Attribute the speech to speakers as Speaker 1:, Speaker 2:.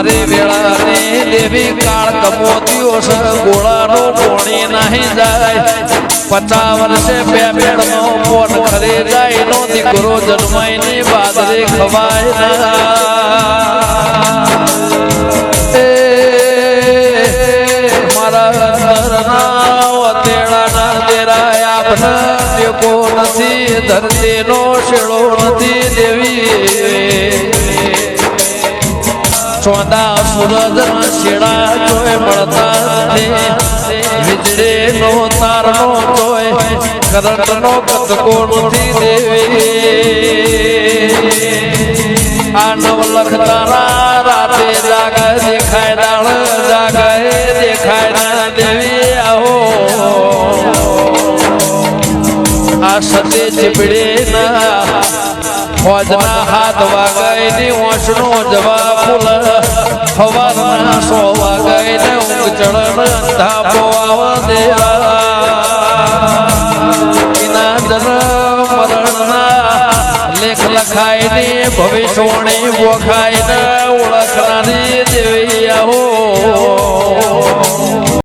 Speaker 1: મારી વેળાની દેવી કાળ કમોતીઓ છે ગોળાનો પોણી નહીં જાય 50 વર્ષે બે મેળનો પોટ ખરી જાય નો દીકરો જન્માઈની બાદરી ખવાય મારા અંદરના વતેડાના દેરાય આપને કો નથી ધરતીનો શેળો નથી દેવી ચોદા સૂરજ શેડા જોય મળતા વીજળી નો તાર નો જોય કરંટ નો કતકો નથી દેવી આ નવલખ તારા રાતે જાગે દેખાય દાળ જાગે દેખાય ના દેવી આવો આ સતી ચીપડી ના ફોજના હાથ વાગાઈને ઓછનો જવા ફૂલ હવાના 100 વાગાઈને ઊંઘ ચડન ધાપો આવ દેવા એના જન્મ મરણના લેખ લખાઈને ભવિષ્યવાણી વખાઈને ઓળખનારી